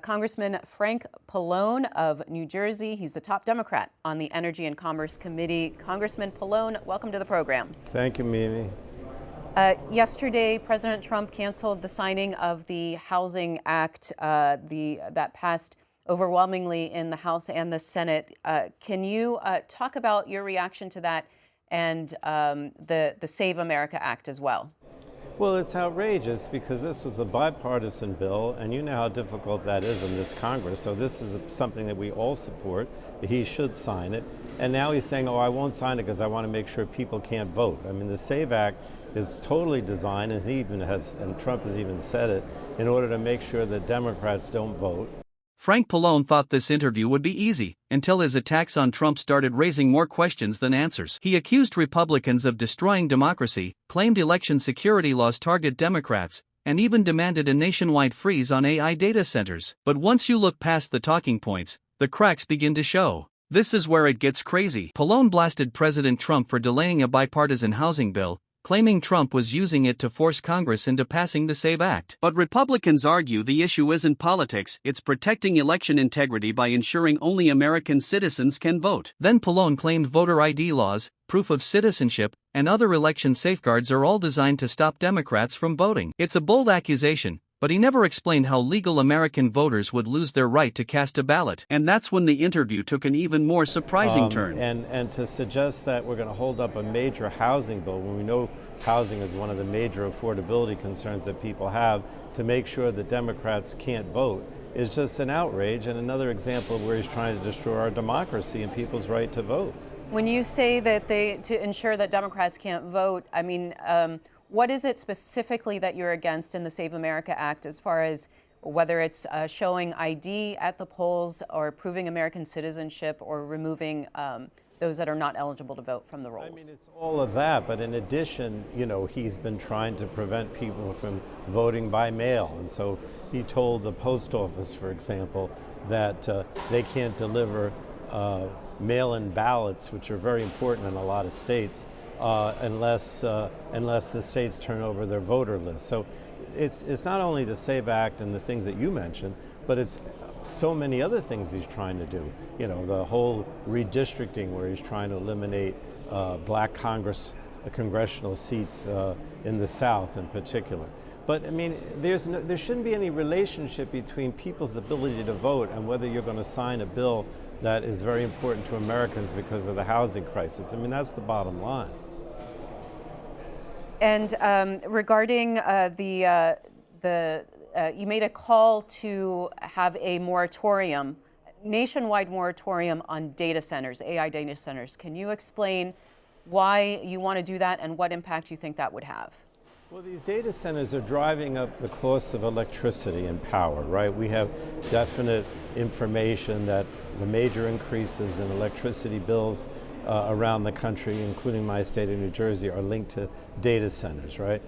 Congressman Frank Pallone of New Jersey. He's the top Democrat on the Energy and Commerce Committee. Congressman Pallone, welcome to the program. Thank you, Mimi. Yesterday, President Trump canceled the signing of the Housing Act that passed overwhelmingly in the House and the Senate. Can you talk about your reaction to that and the Save America Act as well? Well, it's outrageous because this was a bipartisan bill, and you know how difficult that is in this Congress. So this is something that we all support. He should sign it. And now he's saying, oh, I won't sign it because I want to make sure people can't vote. I mean, the SAVE Act is totally designed, and Trump has even said it, in order to make sure that Democrats don't vote. Frank Pallone thought this interview would be easy, until his attacks on Trump started raising more questions than answers. He accused Republicans of destroying democracy, claimed election security laws target Democrats, and even demanded a nationwide freeze on AI data centers. But once you look past the talking points, the cracks begin to show. This is where it gets crazy. Pallone blasted President Trump for delaying a bipartisan housing bill, claiming Trump was using it to force Congress into passing the SAVE Act. But Republicans argue the issue isn't politics, it's protecting election integrity by ensuring only American citizens can vote. Then Pallone claimed voter ID laws, proof of citizenship, and other election safeguards are all designed to stop Democrats from voting. It's a bold accusation, but he never explained how legal American voters would lose their right to cast a ballot. And that's when the interview took an even more surprising turn. And to suggest that we're going to hold up a major housing bill when we know housing is one of the major affordability concerns that people have, to make sure that Democrats can't vote, is just an outrage and another example of where he's trying to destroy our democracy and people's right to vote. When you say that to ensure that Democrats can't vote, I mean, what is it specifically that you're against in the Save America Act, as far as whether it's showing ID at the polls or proving American citizenship or removing those that are not eligible to vote from the rolls? I mean, it's all of that, but in addition, you know, he's been trying to prevent people from voting by mail. And so he told the post office, for example, that they can't deliver mail-in ballots, which are very important in a lot of states, unless the states turn over their voter list. So it's not only the SAVE Act and the things that you mentioned, but it's so many other things he's trying to do. You know, the whole redistricting, where he's trying to eliminate black congressional seats in the South in particular. But I mean, there shouldn't be any relationship between people's ability to vote and whether you're going to sign a bill that is very important to Americans because of the housing crisis. I mean, that's the bottom line. And regarding you made a call to have a moratorium, nationwide moratorium on data centers, AI data centers. Can you explain why you want to do that and what impact you think that would have? Well, these data centers are driving up the cost of electricity and power, right? We have definite information that the major increases in electricity bills around the country, including my state of New Jersey, are linked to data centers, right?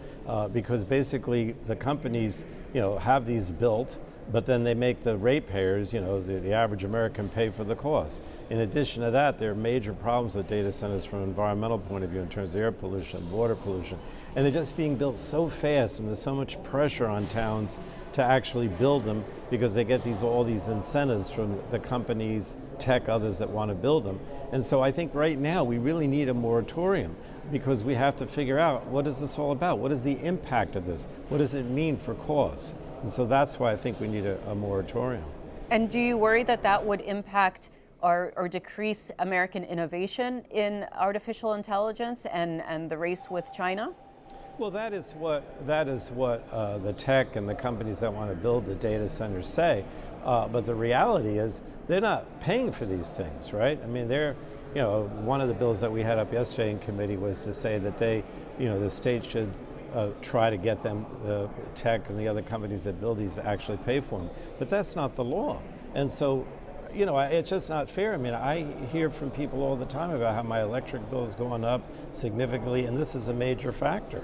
Because basically the companies, you know, have these built, but then they make the ratepayers, you know, the average American, pay for the cost. In addition to that, there are major problems with data centers from an environmental point of view in terms of air pollution, water pollution, and they're just being built so fast, and there's so much pressure on towns to actually build them because they get all these incentives from the companies, tech, others that want to build them. And so I think right now we really need a moratorium, because we have to figure out, what is this all about? What is the impact of this? What does it mean for costs? And so that's why I think we need a moratorium. And do you worry that that would impact or decrease American innovation in artificial intelligence and the race with China? Well, that is what the tech and the companies that want to build the data centers say. But the reality is they're not paying for these things, right? I mean, you know, one of the bills that we had up yesterday in committee was to say that the state should try to get them, tech and the other companies that build these, to actually pay for them. But that's not the law. And so, you know, it's just not fair. I mean, I hear from people all the time about how my electric bill is going up significantly, and this is a major factor.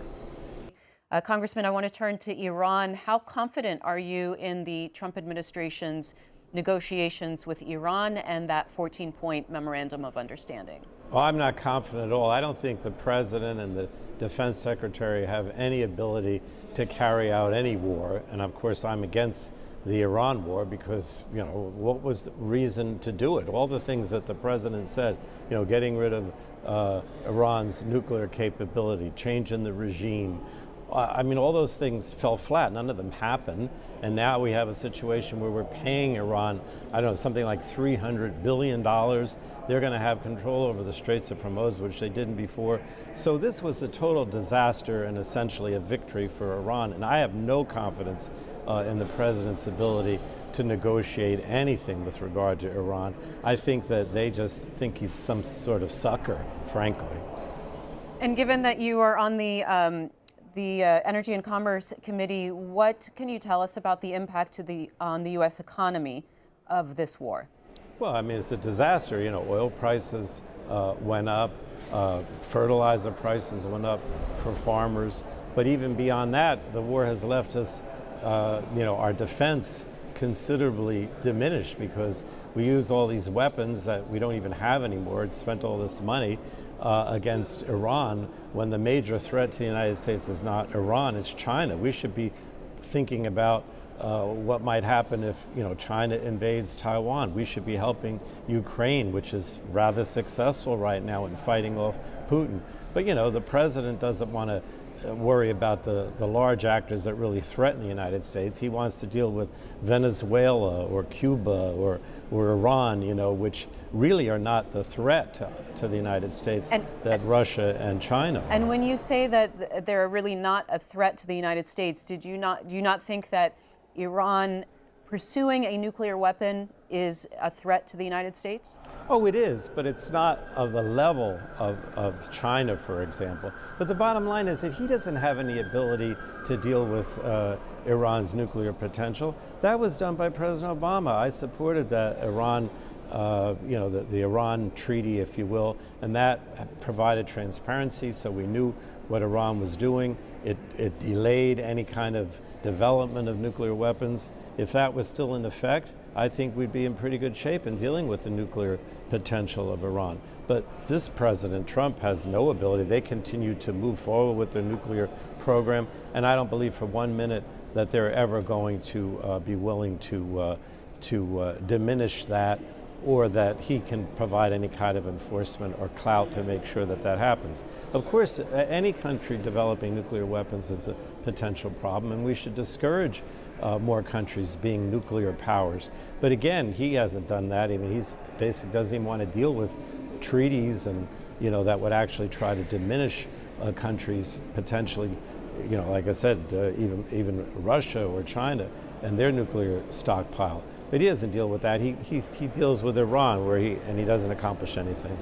Congressman, I want to turn to Iran. How confident are you in the Trump administration's negotiations with Iran and that 14-point memorandum of understanding? Oh, I'm not confident at all. I don't think the president and the defense secretary have any ability to carry out any war. And of course, I'm against the Iran war because, what was the reason to do it? All the things that the president said, getting rid of Iran's nuclear capability, changing the regime. All those things fell flat. None of them happened. And now we have a situation where we're paying Iran, something like $300 billion. They're going to have control over the Straits of Hormuz, which they didn't before. So this was a total disaster and essentially a victory for Iran. And I have no confidence in the president's ability to negotiate anything with regard to Iran. I think that they just think he's some sort of sucker, frankly. And given that you are on the Energy and Commerce Committee, what can you tell us about the impact on the U.S. economy of this war? Well, it's a disaster. Oil prices went up, fertilizer prices went up for farmers. But even beyond that, the war has left us, our defense considerably diminished because we use all these weapons that we don't even have anymore. It's spent all this money against Iran when the major threat to the United States is not Iran, it's China. We should be thinking about what might happen if China invades Taiwan. We should be helping Ukraine, which is rather successful right now in fighting off Putin. But the president doesn't want to worry about the large actors that really threaten the United States. He wants to deal with Venezuela or Cuba or Iran, which really are not the threat to the United States that Russia and China are. And when you say that they're really not a threat to the United States, do you not think that Iran pursuing a nuclear weapon is a threat to the United States? Oh, it is, but it's not of the level of China, for example. But the bottom line is that he doesn't have any ability to deal with Iran's nuclear potential. That was done by President Obama. I supported that Iran, the Iran treaty, if you will, and that provided transparency so we knew what Iran was doing. It delayed any kind of development of nuclear weapons. If that was still in effect, I think we'd be in pretty good shape in dealing with the nuclear potential of Iran. But this President Trump has no ability. They continue to move forward with their nuclear program, and I don't believe for 1 minute that they're ever going to be willing to diminish that, or that he can provide any kind of enforcement or clout to make sure that that happens. Of course, any country developing nuclear weapons is a potential problem, and we should discourage more countries being nuclear powers. But again, he hasn't done that. He's basically doesn't even want to deal with treaties and that would actually try to diminish countries potentially, like I said, even Russia or China and their nuclear stockpile. But he doesn't deal with that. He deals with Iran, where he doesn't accomplish anything.